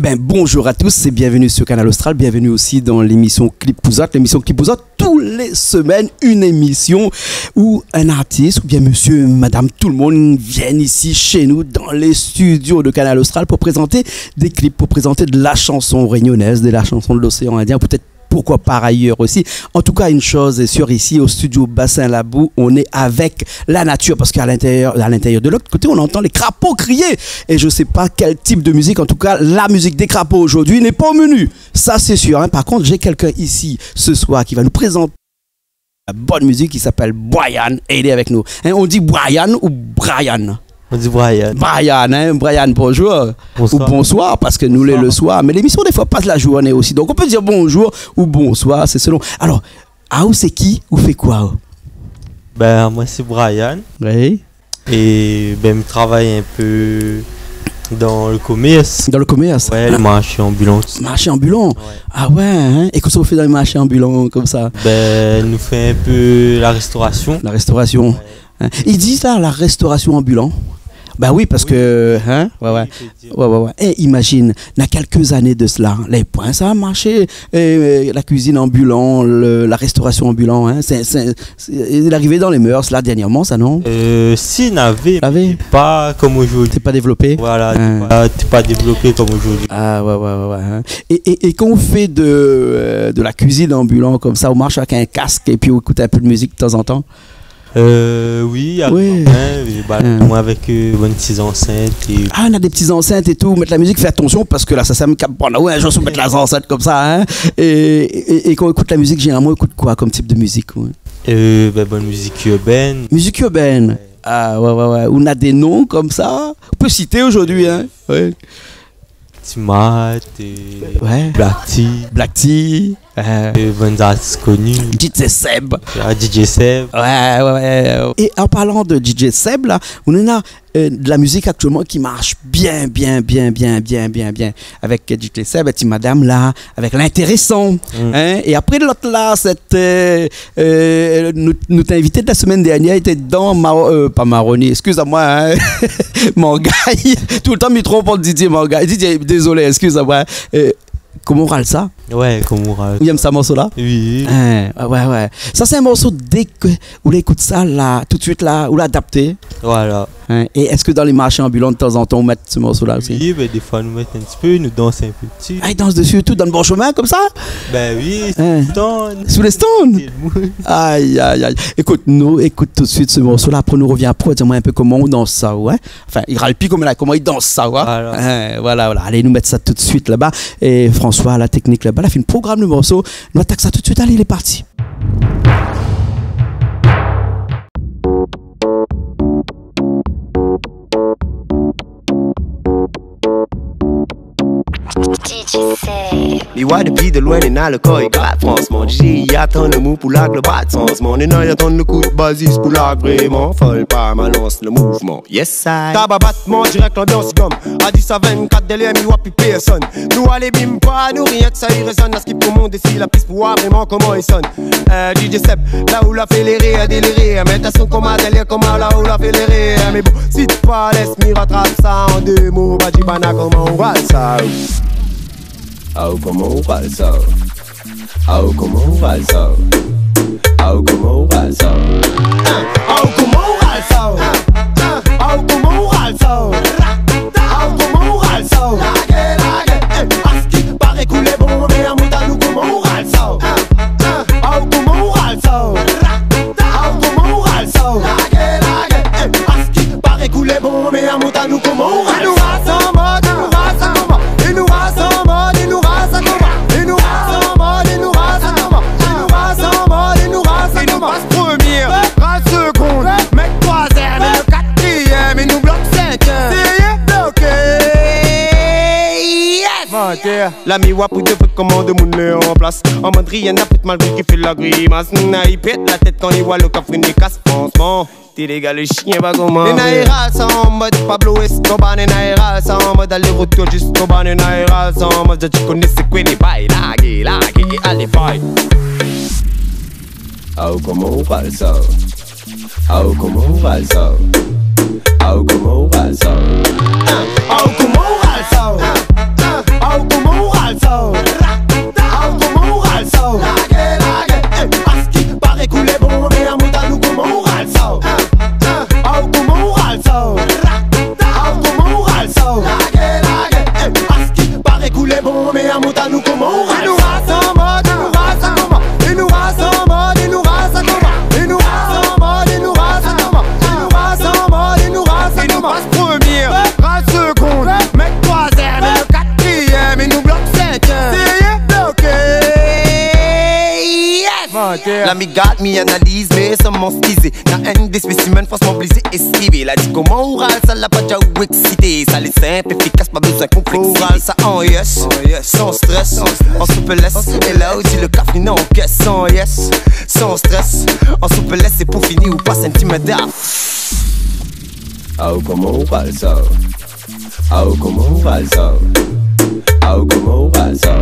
Ben, bonjour à tous et bienvenue sur Canal Austral, bienvenue aussi dans l'émission Clip Pouzotte. L'émission Clip Pouzotte, tous les semaines, une émission où un artiste ou bien monsieur, madame, tout le monde viennent ici chez nous dans les studios de Canal Austral pour présenter des clips, pour présenter de la chanson réunionnaise, de la chanson de l'océan Indien, peut-être pourquoi par ailleurs aussi. En tout cas, une chose est sûre, ici au studio Bassin Labou, on est avec la nature parce qu'à l'intérieur de l'autre côté, on entend les crapauds crier. Et je ne sais pas quel type de musique, en tout cas, la musique des crapauds aujourd'hui n'est pas au menu. Ça, c'est sûr. Hein. Par contre, j'ai quelqu'un ici ce soir qui va nous présenter la bonne musique qui s'appelle Brian et il est avec nous. Hein, on dit Brian ou Brian? On dit Brian. Brian, hein? Brian, bonjour. Bonsoir. Ou bonsoir, parce que nous l'est le soir. Mais l'émission, des fois, passe la journée aussi. Donc, on peut dire bonjour ou bonsoir, c'est selon. Alors, où c'est qui ou fait quoi? Ben, moi, c'est Brian. Oui. Et ben, je travaille un peu dans le commerce. Dans le commerce? Ouais, le marché ambulant. Marché ambulant? Ouais. Ah ouais, hein? Et qu'est-ce qu'on fait dans les marchés ambulants comme ça? Ben, nous fait un peu la restauration. La restauration. Ouais. Hein? Ils disent là, la restauration ambulant. Bah oui, parce que, hein, ouais. Et imagine, il y a quelques années de cela, les points, ça a marché, la cuisine ambulant, la restauration ambulant, hein, il est arrivé dans les mœurs, là, dernièrement, ça, non? Si, n'avait Avait? pas comme aujourd'hui. C'est pas développé? Voilà, Hein. t'es pas développé comme aujourd'hui. Ah, ouais. Hein. Et quand on fait de la cuisine ambulant comme ça, on marche avec un casque et puis on écoute un peu de musique de temps en temps? Oui, moi avec bonnes petites enceintes. Ah, on a des petites enceintes et tout, mettre la musique, fais attention parce que là, ça me capte. Ouais, un jour, on mettre les enceintes comme ça. Hein? Et quand on écoute la musique, généralement, on écoute quoi comme type de musique? Ouais? Bonne musique urbaine. Musique urbaine. Ouais. Ah, ouais. On a des noms comme ça. On peut citer aujourd'hui. Hein? Ouais. Timat, ouais. Black Tea. Bonnes artistes connus. DJ Seb. DJ Seb. Ouais. Et en parlant de DJ Seb, là, on a de la musique actuellement qui marche bien. Avec DJ Seb, et madame là, avec l'intéressant. Hein? Et après l'autre là, nous t'a invité de la semaine dernière, était dans pas Maroni, excuse-moi, hein? Mangaï. Tout le temps, je me trompe pour Didier Mangaï. Didier, désolé, excuse-moi. Comment on râle ça? Ouais, comment on râle. Vous aimez ça morceau-là? Oui. Ouais. Ça, c'est un morceau, dès que vous l'écoutez ça, là, tout de suite, là, vous l'adaptez. Voilà. Hein? Et est-ce que dans les marchés ambulants, de temps en temps, on met ce morceau-là aussi? Oui, des fois, nous mettons un petit peu, nous dansons un peu dessus. Ah, ils dansent dessus, tout dans le bon chemin, comme ça? Ben oui, sous les stands? Aïe. Écoute tout de suite ce morceau-là, après, nous revient après, dis-moi un peu comment on danse ça, ouais? Enfin, il râle plus comment il danse ça, ouais? Voilà. Allez, nous mettre ça tout de suite là-bas. Et François, la technique là-bas, il a fait une programme le morceau. Nous attaque ça tout de suite. Allez, il est parti. Mais ouais, depuis de loin, n'a le corps éclate, franchement. J'ai attend le mot pour la globale changement. Et non, attend le coup de basis pour la vraiment. Folle pas, malance le mouvement. Yes, I. Tabac battement, direct l'ambiance gomme. À 10 à 24 délai, mais ouais, plus personne. Nous, allez, bim, pas, nous, rien que ça y résonne. À ce qui pour monter ici, la piste pour voir vraiment comment il sonne. DJ Seb, là où la fait les rires, déliré. Mais t'as son comment délire, comment là où la fait les rires. Mais bon, si tu pas laisse, m'y rattrape ça en deux mots. Bah, dis pas comment on va ça. Oh, comment on va ça? Oh, comment on va ça? Oh, comment on va ça? Oh, comment on va ça? Oh, comment on va ça? Oh, comment on va ça? À ce qui paraît couler bon, mais à nous comment on va ça? Oh, comment on va ça? Oh, comment on va ça? À ce qui paraît couler bon, mais à nous comment on va ça? La mi-wa pour de foutre comment de moun le en place. En mode rien n'a fait malgré qui fait la grimace. Il pète la tête quand il voit le coffre des casse. Franchement, t'es les gars, le chien pas comment. Les naïras sont en mode Pablo Escobar. Les naïras sont en mode aller-retour jusqu'au bas. Les naïras sont en mode tu connais c'est quoi les bails. Laguer, allez, bye. Oh, comment on va ça? Oh, comment on va ça? Oh, comment on va ça? Oh, comment on va ça? Oh, L'ami garde mi analyse, mais ça m'en skisé. N'a un des spécimens, franchement blisé, esquivé. La dit comment oral, ça l'a pas déjà ou excité. Ça les simple, efficace, pas besoin complexe. Oral, ça en yes, sans stress, en souplesse. Et là où dit le café, non, caisse, sans yes, sans stress, en souplesse. C'est pour finir ou pas intimidaire. Ah, comment on parle ça? Ah, comment on parle ça? Ah, comment on parle ça?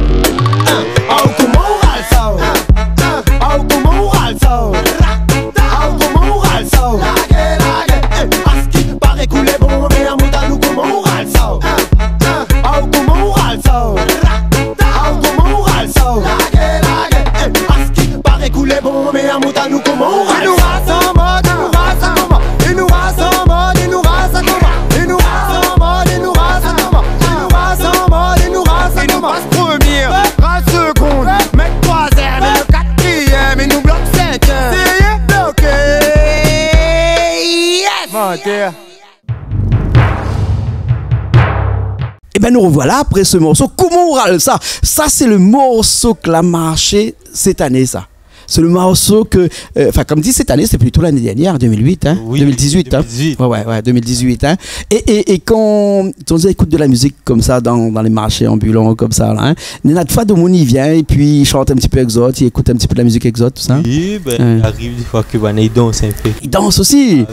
Ah, comment on parle ça? Ah, comment on parle ça? Ah, comment on parle ça? Parce qu'il paraît couler bon, mais à mouta nous comment on parle ça? Ah, comment on parle ça? Ah, comment on parle ça? Parce qu'il paraît couler bon, mais à mouta nous comment on parle ça? Et ben nous revoilà après ce morceau. Comment on râle ça? Ça c'est le morceau qui a marché cette année, ça. C'est le morceau que, enfin comme dit cette année, c'est plutôt l'année dernière, 2008, hein, oui, 2018, 2018. Hein. Ouais, 2018. Hein. Et quand on écoute de la musique comme ça dans les marchés ambulants comme ça, là, hein, il y a une fois de monde il vient et puis il chante un petit peu exote, il écoute un petit peu de la musique exote, tout ça. Oui, ben il arrive des fois que il danse un peu. Il danse aussi.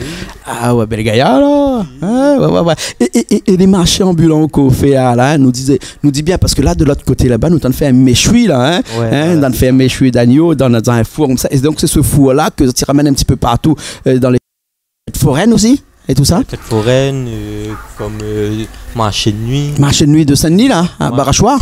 Ah ouais, bel gars là. Ouais. Et les marchés ambulants qu'on fait là, nous dit bien parce que là de l'autre côté là-bas, nous t'en fait un méchoui là, hein, on t'en fait un méchoui d'agneau dans un four comme ça. Et donc c'est ce four là que tu ramènes un petit peu partout dans les fêtes foraines aussi et tout ça. Les fêtes foraines comme marché de nuit. Marché de nuit de Saint-Denis là, à Barachois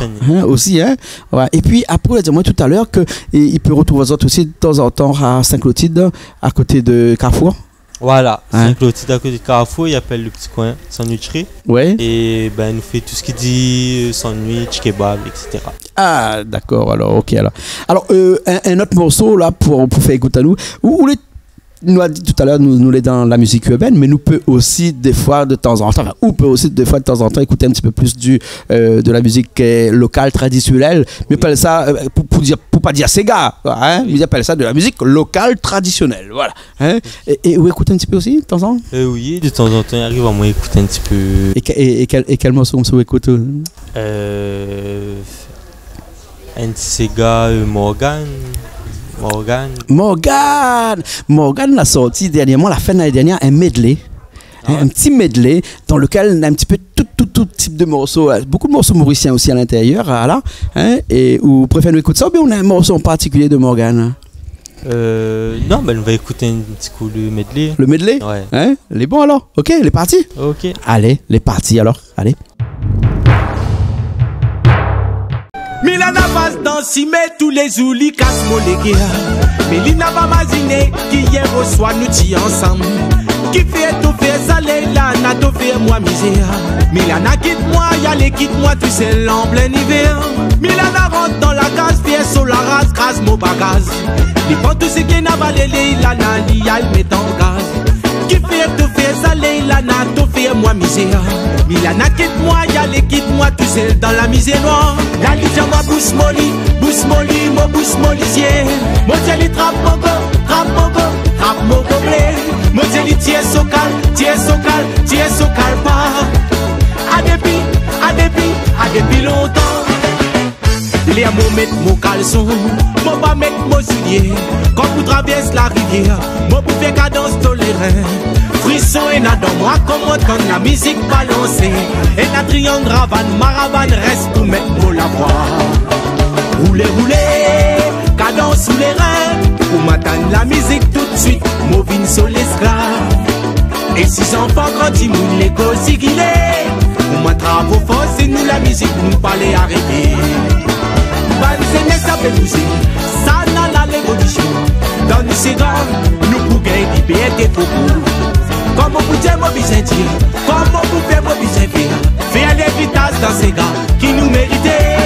aussi, hein. Ouais. Et puis après, dis-moi tout à l'heure que il peut retrouver les autres aussi de temps en temps à Saint-Clotilde, à côté de Carrefour. Voilà, Saint-Clotilde à côté de Carrefour, il appelle le petit coin sandwicherie. Ouais. Et ben, il nous fait tout ce qu'il dit, sandwich, kebab, etc. Ah, d'accord, alors, ok. Alors, un autre morceau là pour faire écouter à nous. Nous a dit tout à l'heure, nous l'est dans la musique urbaine, mais nous peut aussi des fois de temps en temps, écouter un petit peu plus de la musique locale traditionnelle. Mais appelle ça pour pas dire Sega, hein, mais appelle ça de la musique locale traditionnelle, voilà. Hein. Et vous écoutez un petit peu aussi de temps en temps? Oui, de temps en temps, il arrive à moi écouter un petit peu. Et quel morceau comme ça vous écoutez? Un Sega Morgan a sorti dernièrement, la fin de l'année dernière, un medley. Un petit medley dans lequel on a un petit peu tout type de morceaux. Beaucoup de morceaux mauriciens aussi à l'intérieur. Voilà, hein, et vous préférez nous écouter ça ou bien on a un morceau en particulier de Morgan? Non, ben on va écouter un petit coup le medley. Le medley? Ouais. Hein, les bons alors? Ok, les partis? Ok. Allez, les partis alors. Allez. Milana passe dans si met tous les oulis casse mon légué. Mélina va maziner qui hier au soir nous tient ensemble. Qui fait tout fait ça là, n'a tout fait moi misère. Milana quitte moi, y'allez quitte moi, tu sais l'en plein hiver. Milana rentre dans la case, fait sur la race, crase mon bagage. Les prend tout ce qui n'a pas les Milana, l'y met en gaz. Qui fait tout fait ça là, n'a tout fait moi misère. Milana quitte moi, y'allez quitte moi, tu sais dans la misère noire. La litière moi bousse molly, mon bousse molisier. Mon dieu trappe mon go, trappe mon gobelet. Mon dieu tiens socal pas. A depuis longtemps. Les mots mettent mon caleçon, mon pas mettre mon soulier. Quand vous traversez la rivière, mon pour faire cadence tolérée. Frisson et n'a dans moi comme entendre la musique balancer. Et la triangle ravane, maravane reste pour mettre mon la voix. Roulez, cadence sous les reins. Pour m'attendre la musique tout de suite, moving sur l'esclave. Et si enfants grandissent, nous les causes qu'il est. Pour m'attrape aux forces et nous la musique, nous pas les arrêter. Ça fait pousser, ça n'a la l'évolution. Dans nous c'est grave, nous pour gagner liberté trop court. Comment vous dire mon besoin dire, comment vous faire mon besoin faire les vitesses dans ces gars qui nous méritaient.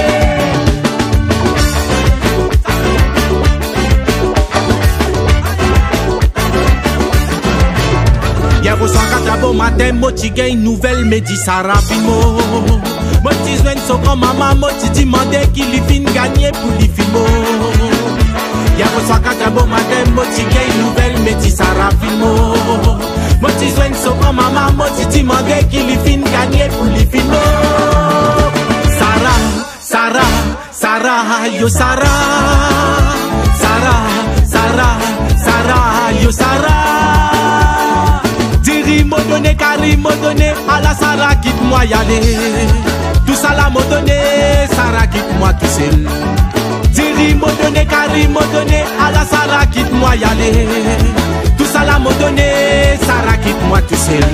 Hier au 104 bon matin, moi tu gagnes nouvelle, mais dis ça rapidement. Moi tu joues son grand maman, moi tu demandais qu'il y fin gagner pour les films. Y'a reçoit qu'un beau matin, moti gagne nouvelle, métis Sarah filmo. Moti soigne son grand maman, moti ti mangue qui li fin gagner pour li filmo. Sarah, Sarah, Sarah, yo Sarah. Sarah, Sarah, Sarah, yo Sarah. Diri m'a donné, Karim m'a donné, à la Sarah quitte-moi y aller. Tout ça là m'a donné, Sarah quitte-moi tout seul. Diri m'a donné, Karim m'a donné, à la Sarah quitte-moi y aller. Tout ça là m'a donné, Sarah quitte-moi tout seul.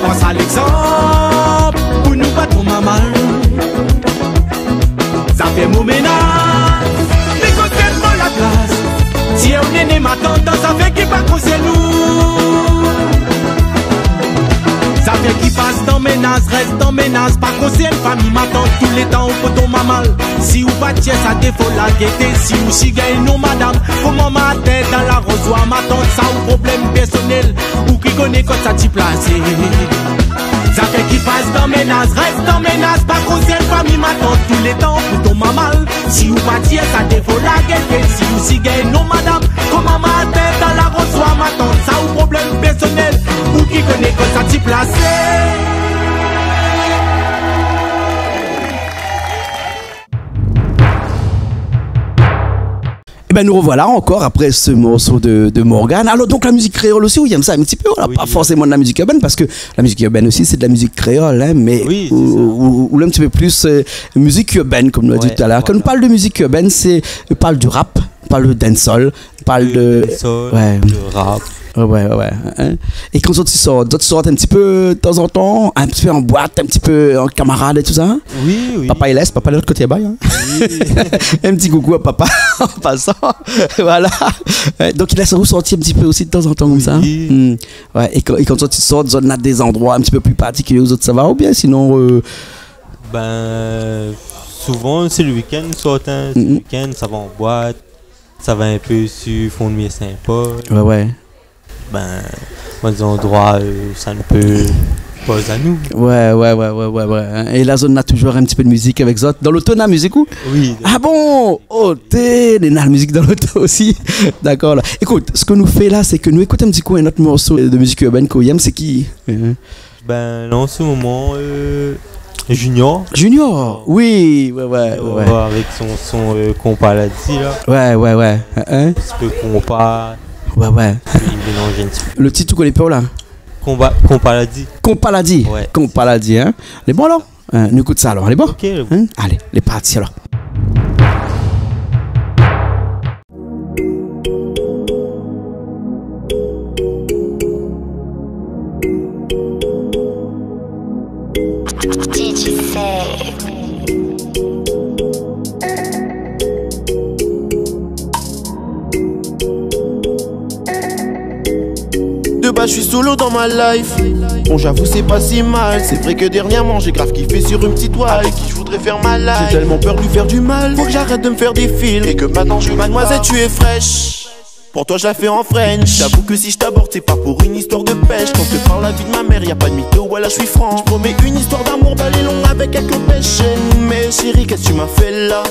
Pense à l'exemple pour nous battre mon maman. Ça fait mon ménage, mais quand elle prend la place, si on est né maintenant, ça fait qu'il pas conseiller nous. Ça fait qu'il passe dans ménage, reste dans ménage, pas conseiller une famille m'attend tous les temps au poteau maman. Si ou pas tiens, ça défaut la gaieté, si ou si gagne non madame, comment ma tête dans la rosoir m'attend, ça ou problème personnel, ou qui connaît quand ça t'y place. Ça fait qu'il passe dans ménage, reste dans ménage, pas conseiller une famille m'attend tous les temps pour ton maman. Si ou pas tiens, ça défaut la gaieté, si ou si gagne non madame, comment ma tête dans la rosoir m'attend, ça ou problème personnel, ou qui connaît quand ça t'y place. Ben nous revoilà encore après ce morceau de Morgan. Alors donc la musique créole aussi, oui, aime ça un petit peu, voilà, Oui, pas forcément de la musique urbaine, parce que la musique urbaine aussi c'est de la musique créole, hein, mais Oui, c'est ou un petit peu plus musique urbaine comme nous l'a dit Ouais, tout à l'heure. Quand voilà. on parle de musique urbaine, on parle du rap, on parle de dancehall, on parle de Sol, ouais. de rap. Ouais. Hein. Et quand tu sors un petit peu de temps en temps, un petit peu en boîte, un petit peu en camarade et tout ça. Hein? Oui. Papa il laisse, papa de l'autre côté bail. Hein? Oui. Un petit coucou à papa en passant. Voilà. Donc il laisse ressortir un petit peu aussi de temps en temps comme ça. Oui. Ouais. Et quand tu sors, on a des endroits un petit peu plus particuliers aux autres, ça va ou bien sinon. Ben, souvent c'est le week-end, sortant, c'est le week-end, ça va en boîte, ça va un peu sur fond de mieux sympa. Ouais. Ben, moi des endroits, ça ne peut pas à nous. Ouais. Et la zone a toujours un petit peu de musique avec Zot. Dans l'auto, on a musique où? Oui. Ah bon? Oh, on a la musique dans l'auto aussi. D'accord. Là. Écoute, ce que nous fait là, c'est que nous écoutons un petit coup un autre morceau de musique urbaine qu'on aime, c'est qui? Ben, là, en ce moment, Junior. Junior, oui, ouais. Avec son compas là dit là. Ouais. Hein? Un petit peu compas. Ouais. Il mélange un petit peu. Le titre, tu connais pas là? Compas là dit. Compaladi. Ouais. Compaladi, hein? Les bons alors? Nous écoute ça alors, les bons? Ok. Hein? Allez, les parties alors. De base, je suis solo dans ma life. Bon, j'avoue, c'est pas si mal. C'est vrai que dernièrement, j'ai grave kiffé sur une petite toile. Avec qui je voudrais faire ma life. J'ai tellement peur de lui faire du mal. Faut que j'arrête de me faire des films. Et que maintenant, je suis mademoiselle, tu es fraîche. Pour toi, je la fais en French. J'avoue que si je t'aborde, c'est pas pour une histoire de pêche. Quand je te parle la vie de ma mère, y'a pas de mytho, voilà, je suis franc. Je promets une histoire d'amour, balai long avec quelques pêches. Mais chérie, qu'est-ce que tu m'as fait là?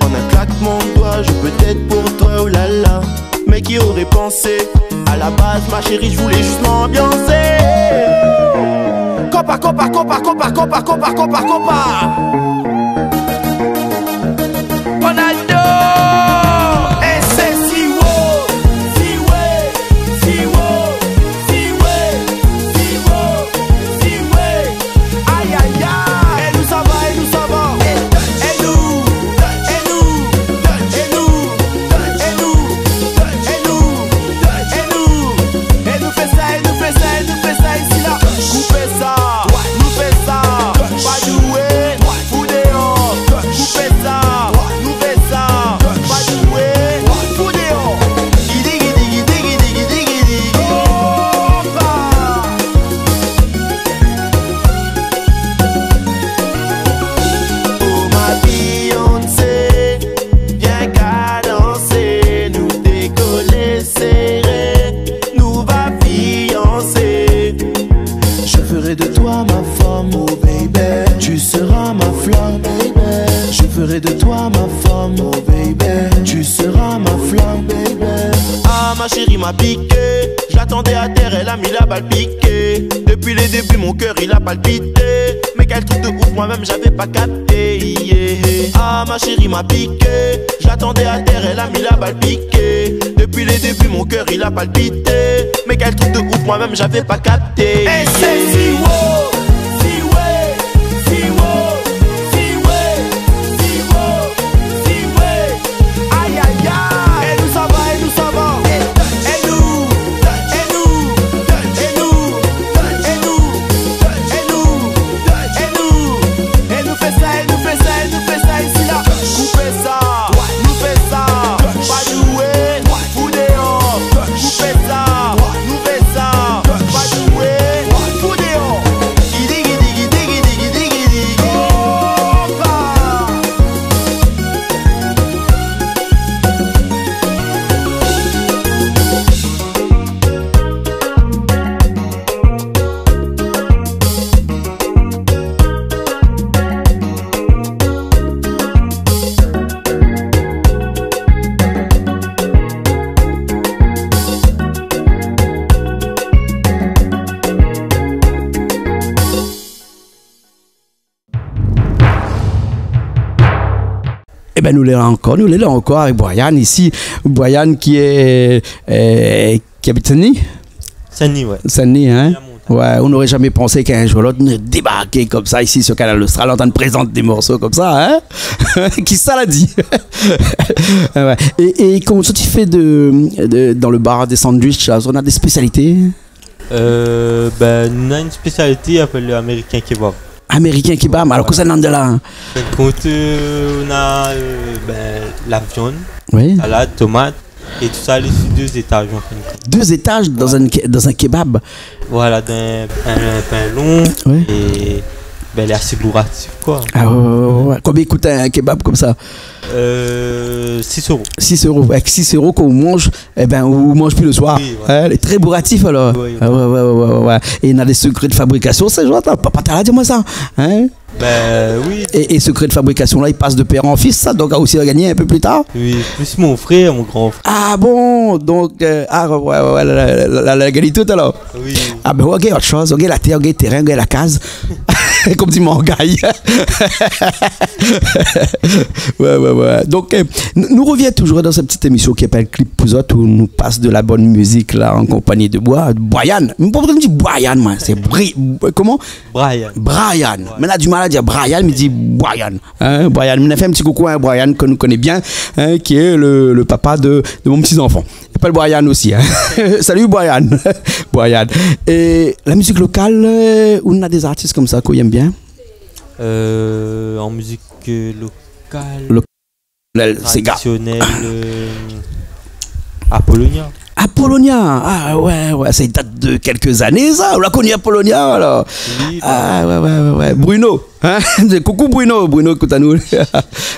En un claquement de doigts, je peux être pour toi, oh là là. Mais qui aurait pensé? À la base, ma chérie, je voulais juste m'ambiancer. Copa. Ronaldo. Et c'est si wow, si ouais, si wow, si ouais, si wow, si ouais. Aïe aïe aïe. Et nous ça va. Et nous fait ça ici là. Coupez ça, nous fait ça. Pas jouer, fou dehors. ma chérie m'a piqué. J'attendais à terre, elle a mis la balle piquée. Depuis les débuts, mon cœur il a palpité. Mais quel truc de ouf, moi-même j'avais pas capté. Yeah. Ah, ma chérie m'a piqué. J'attendais à terre, elle a mis la balle piquée. Depuis les débuts, mon cœur il a palpité. Mais quel truc de ouf, moi-même j'avais pas capté. Et c'est si wow, si ouais, si wow, si ouais, si wow, si ouais. Aïe aïe aïe. Et nous ça va, et nous ça va. Et nous, et nous, et nous, et nous, et nous, et nous, et nous fait ça, et nous fait ça, et nous fait ça ici là. Coupez ça, nous fait ça, pas jouer, fou dehors. Coupez ça, nous fait ça, pas jouer, fou dehors. Gidi gidi gidi gidi gidi gidi. Oh bah. Eh ben nous l'est là encore avec Brian ici. Brian qui habite Saint-Denis. Saint-Denis, ouais. Saint-Denis, hein? La montagne. Ouais, on n'aurait jamais pensé qu'un jour l'autre ne débarquer comme ça ici sur Canal Austral en train de présenter des morceaux comme ça, hein? Qui ça l'a dit? Ouais. Et comment ça tu fais dans le bar des sandwichs, là, on a des spécialités? Ben, on a une spécialité appelée Américain Kebab. Américain kebab, alors que ça n'en est là. Quand on a ben, la viande, Oui. salade, tomate et tout ça, les sur 2 étages. En fin de compte. 2 étages dans un kebab. Voilà, d'un pain long Oui. et ben, il est assez louratif quoi. Ah, ouais. Combien coûte un kebab comme ça? 6 euros. 6 euros. Avec 6 euros qu'on mange, eh ben, on mange plus le soir. Oui, voilà. Hein, il est très bourratif alors. Oui, oui. Ah, ouais. Et il y a des secrets de fabrication, c'est genre, papa, t'as dit moi ça. Hein? Ben oui. Et secret de fabrication là, il passe de père en fils, ça, donc a aussi gagné un peu plus tard. Oui, plus mon frère, mon grand frère. Ah bon, donc, la gagne tout alors. Oui. Ah ben, ok, autre chose, ok, la terre, ok, le terrain, ok, la case. Comme dit mon gars. Ouais. Donc, nous reviens toujours dans cette petite émission qui s'appelle Clip Pouzotte où nous passe de la bonne musique là en compagnie de Brian. Mais pourquoi on dit Brian, moi? C'est comment? Brian. Brian. Mais là, du mal à dire Brian, mais dit Brian. Hein, Brian. Il a fait un petit coucou à Brian que nous connaissons bien, hein, qui est le papa de mon petit-enfant. Il s'appelle Brian aussi. Hein. Salut Brian. Brian. Et la musique locale, on a des artistes comme ça qu'on aime bien. En musique locale. C'est gars. Traditionnelle. Apollonia. Apollonia, ah ouais, ça date de quelques années ça, on l'a connu Apollonia alors. Oui, Ah ouais, Bruno, hein? Coucou Bruno, écoute à nous.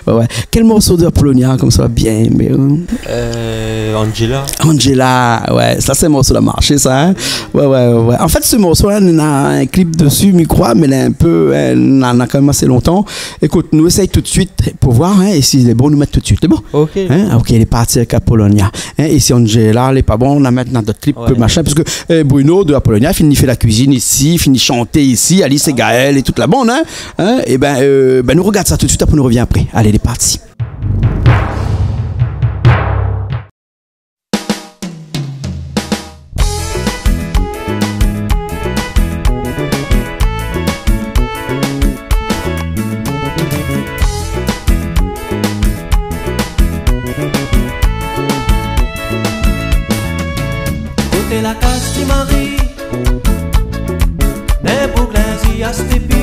Ouais. Quel morceau de Apollonia comme ça, bien, mais... Angela, ouais, ça c'est un morceau de marché ça, hein? Ouais. En fait ce morceau-là, on a un clip dessus, je crois, mais on en a quand même assez longtemps. Écoute, nous essayons tout de suite pour voir, hein, et s'il est bon, nous mettre tout de suite, c'est bon? Ok. Hein? Ok, il est parti avec Apollonia. Hein? Et si Angela, elle est pas bon, on a maintenant d'autres clips, Ouais. machin, parce que Bruno de Apollonia finit fait la cuisine ici, finit chanter ici, Alice et Gaël et toute la bande, hein? Et nous regarde ça tout de suite, après nous revient après. Allez, il est parti. Côté la case du mari, des bouglins y a stépi.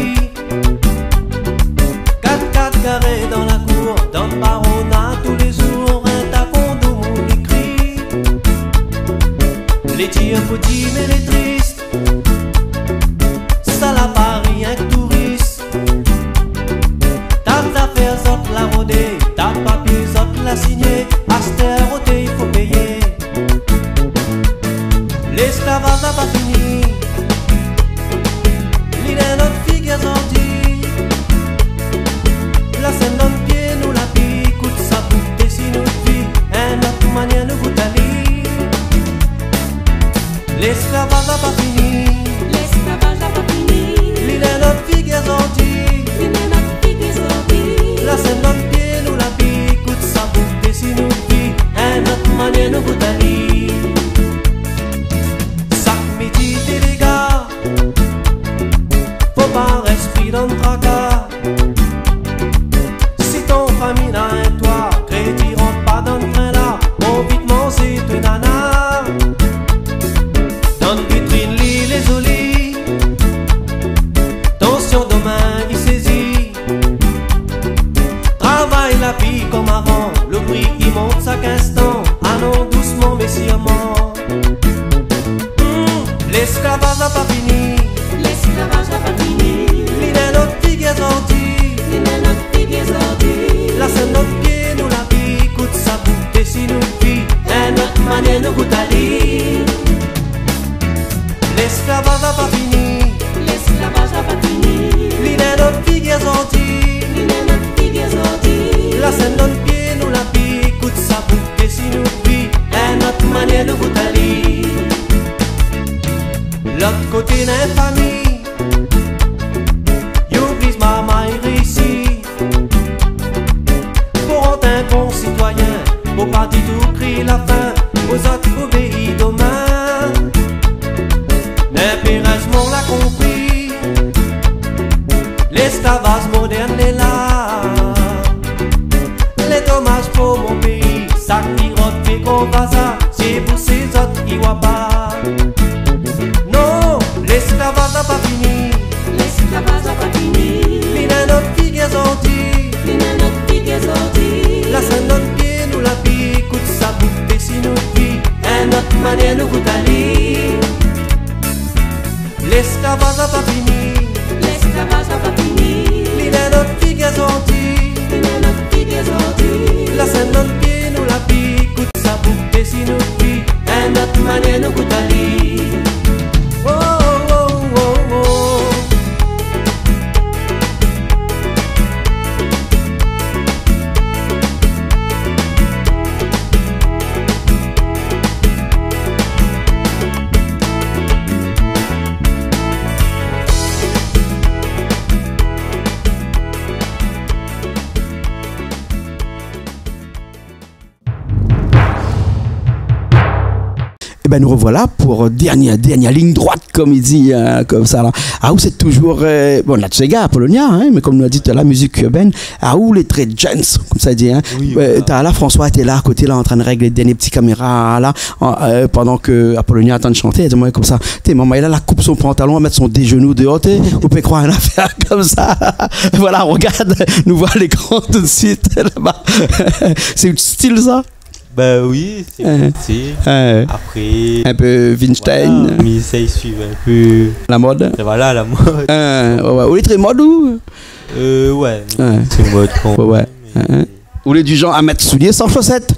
4 carrés dans la cour, dans le barona tous les jours, un tacon d'eau mon écrit. Les tirs petits mais les tristes, ça la Paris un touriste. T'as affaires autres la rodée, t'as papier autres la signer, astère il faut payer. L'esclavage n'a pas fini. Il est notre fille qui est sortie. La scène dans le pied nous la pique. Coûte sa bouteille si nous vit. Un autre manière nous goûte à lire. manière nous goûtali. Sac midi les gars, faut pas respirer dans le tracas. Si ton famille n'a un toit, crédit rentre pas dans le train là, mon vitement c'est de nana. Dans le vitrine lit les olis, tension demain il saisit. Travaille la vie comme avant, le prix il monte chaque instant. Allons doucement mais sûrement. L'esclavage n'a pas fini. L'esclavage n'a pas fini. L'idée notre pique est sortie. L'idée notre pique est sortie. La scène notre pied nous la vie, coûte sa bouteille si nous vit. Et notre manière nous goûte à l'île. L'esclavage n'a pas fini. L'esclavage n'a pas fini. L'idée notre pique est sortie. L'idée notre pique est sortie. La scène notre pied nous la vie, coûte sa bouteille si nous vit. Et notre manière nous goûte à l'île. L'autre côté d'infamie, y'oublie maman et réussit. Pour un concitoyen, au parti tout crie la fin, aux autres obéis demain. L'impérissement l'a compris, l'esclavage moderne est là. Les dommages pour mon pays, ça qui fait qu'on va ça, c'est pour ces autres qui voient pas. L'esclavage n'a pas fini. L'esclavage n'a pas fini. L'idée notre pique est sortie. L'idée notre pique est sortie. La scène notre pied nous la vie, coûte sa bouteille si nous vit. Et notre manière nous goûte à l'île. L'esclavage n'a pas fini. L'esclavage n'a pas fini. L'idée notre pique est sortie. L'idée notre pique est sortie. La scène notre pied nous la vie, coûte sa bouteille si nous vit. Et notre manière nous goûte à l'île. Ben nous revoilà pour dernière ligne droite, comme il dit, comme ça là. Ah où c'est toujours bon la Tchega, Polonia, hein, mais comme nous l'a dit la musique urbaine, ah où les très jeunes, comme ça dit, hein. Oui, t'as là François était là à côté là en train de régler les derniers petits caméras là, pendant que Apollonia attend de chanter, et moi comme ça, t'es maman il a la coupe son pantalon, à mettre son déjeuner dehors, on peut croire une affaire comme ça. Voilà, on regarde, nous voit l'écran tout de suite là-bas. C'est style ça. Ben oui, c'est petit. Après. Un peu Weinstein. Voilà, mais ça, il suit un peu. La mode. Et voilà, la mode. Ouais. Vous êtes très mode ou ouais. C'est mode con. Ouais. Vous êtes du genre à mettre souliers sans chaussettes?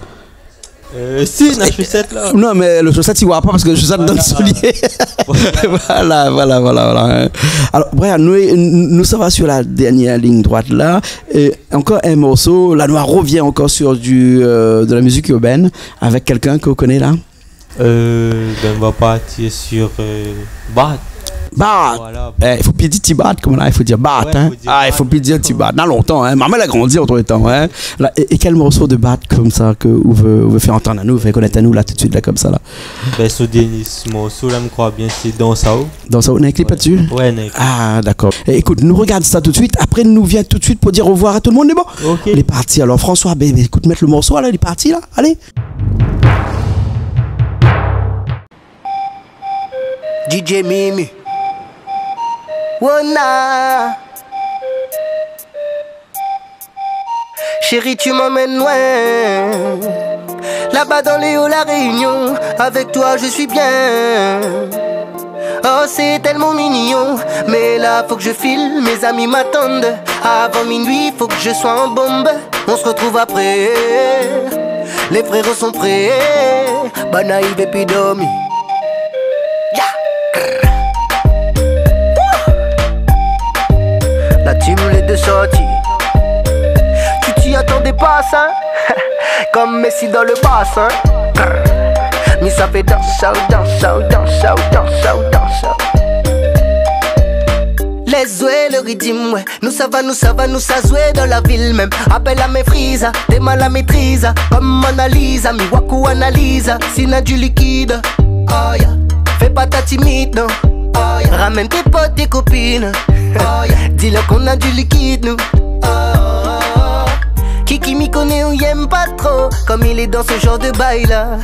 Si, la chaussette là. Non, mais le chaussette, il voit pas parce que le chaussette donne souliers. Voilà. Alors, Brian, nous ça va sur la dernière ligne droite là. Et encore un morceau. La Noire revient encore sur de la musique urbaine avec quelqu'un que vous connaissez là. On va partir sur Bat. Bat. Voilà. Il faut plus dire Tibat comme là, il faut dire Bat. Ouais, hein. faut dire Il faut plus dire Tibat. Dans longtemps, hein. Maman a grandi entre les temps. Hein. Là, et quel morceau de Bat comme ça que vous veut faire entendre à nous, vous faire connaître à nous là tout de suite là comme ça là. Ben ce dernier morceau là, me crois bien, c'est Dans Sao. Dans ça, on a un clip là-dessus. Ouais, on a un clip. Ah d'accord. Écoute, nous regarde ça tout de suite. Après, nous vient tout de suite pour dire au revoir à tout le monde. C'est bon. Ok. Il est parti. Alors François, écoute, mettre le morceau là. Il est parti là. Allez. DJ Mimi. Wana. Chérie, tu m'emmènes loin. Là-bas dans les hauts, la Réunion. Avec toi, je suis bien. Oh, c'est tellement mignon. Mais là, faut que je file. Mes amis m'attendent. Avant minuit, faut que je sois en bombe. On se retrouve après. Les frérots sont prêts. Banaïve et puis Domi. La team, les deux sorties. Tu t'y attendais pas, ça? Comme Messi dans le bassin. Mais ça fait danse. Laisse jouer le rythme, ouais. Nous ça va, jouer dans la ville même. Appelle à mes frises, t'es mal à maîtrise. Comme Mona Lisa, mi waku analyse. Sina du liquide, oh yeah. Fais pas ta timide, non. Oh yeah. Ramène tes potes, tes copines. Oh yeah. Dis-leur qu'on a du liquide, nous. Qui m'y connaît ou y aime pas trop, comme il est dans ce genre de bail là.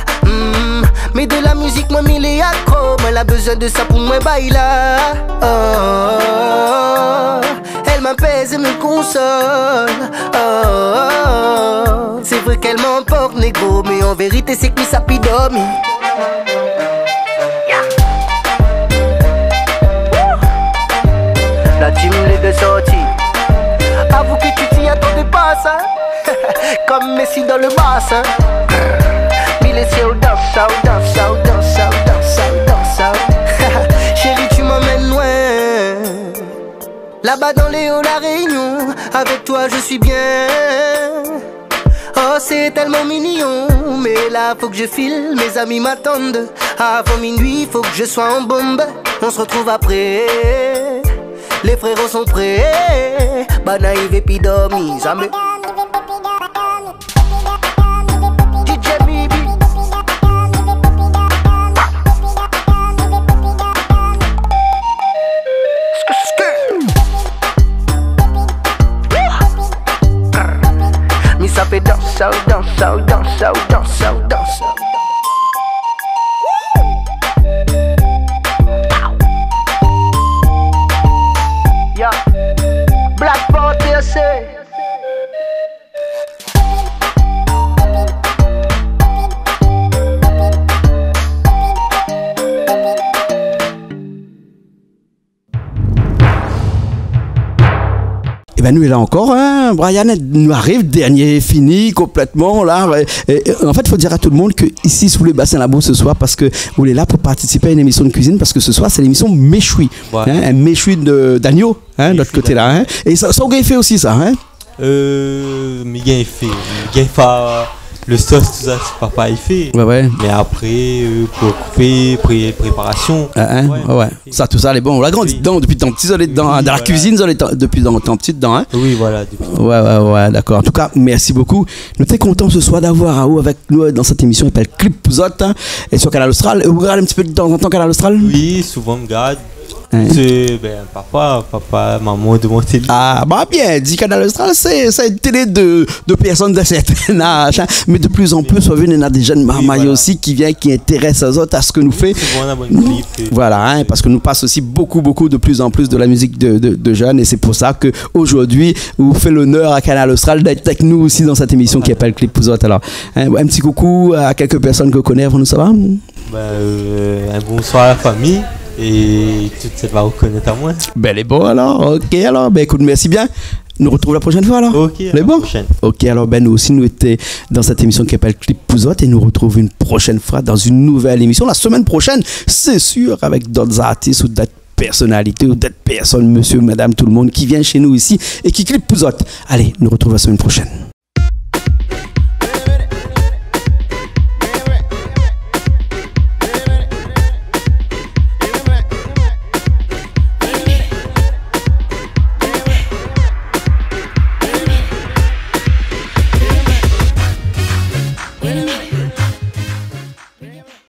Mais de la musique, moi, il est accro. Moi, elle a besoin de ça pour moi, bail là. Elle m'apaise et me console. C'est vrai qu'elle m'emporte, négro, mais en vérité, c'est que mi sapidomi. La team, les deux sorties. Avoue que tu t'y attendais pas, ça. Comme Messi dans le bassin. Mille essiers au danse, au danse, au danse, au danse, au danse. Chérie, tu m'emmènes loin. Là-bas dans les hauts, la Réunion. Avec toi, je suis bien. Oh, c'est tellement mignon. Mais là, faut que je file. Mes amis m'attendent. Avant minuit, faut que je sois en bombe. On se retrouve après. Les frérots sont prêts. Banaïve et Pidomi, jamais. DJ Bibi. Mi ça fait danse, danse, danse, danse, danse, danse. Black Panther, say. Et ben nous là encore, hein, Brian nous arrive, dernier fini complètement là. En fait, il faut dire à tout le monde que ici sous le bassin là-bas ce soir, parce que vous êtes là pour participer à une émission de cuisine, parce que ce soir c'est l'émission Méchoui, ouais. Hein, un méchoui d'agneau, hein, de l'autre côté là. Hein. Et ça vous avez fait aussi ça, hein? Mais il fait pas le sauce, tout ça, c'est papa il fait. Ouais. Mais après, pour couper, préparation. Ouais. Ça, tout ça, les bon, on l'a grandi dedans depuis tant petit, dans la cuisine, depuis tant petit dedans, hein. Oui, voilà. Ouais, d'accord. En tout cas, merci beaucoup. Nous sommes contents ce soir d'avoir Aou avec nous dans cette émission qui s'appelle Clip Pouzot, hein, et sur Canal Austral. Vous regardez un petit peu de temps en temps Canal Austral? Oui, souvent on regarde. C'est papa, maman de mon télé. Ah, bah bien, dit Canal Austral, c'est une télé de personnes d'un certain âge, hein. Mais de plus en plus, il y a des jeunes marmailles aussi qui viennent, qui intéressent les autres à ce que nous faisons. Voilà, hein, parce que nous passe aussi beaucoup de plus en plus de la musique de jeunes, et c'est pour ça qu'aujourd'hui, vous faites l'honneur à Canal Austral d'être avec nous aussi dans cette émission qui s'appelle Clip Pouzot. Alors, un petit coucou à quelques personnes que vous connaissez, nous ça va? Un bonsoir à la famille. Et tout ça va reconnaître à moi. Ben, les bon alors, ok alors, ben écoute, merci bien. Nous retrouvons la prochaine fois alors. Ok, les bon. Prochaine. Ok, alors ben nous aussi nous étions dans cette émission qui s'appelle Clip Pouzot, et nous retrouvons une prochaine fois dans une nouvelle émission. La semaine prochaine, c'est sûr, avec d'autres artistes ou d'autres personnalités ou d'autres personnes, monsieur, madame, tout le monde qui vient chez nous ici et qui Clip Pouzot. Allez, nous retrouvons la semaine prochaine.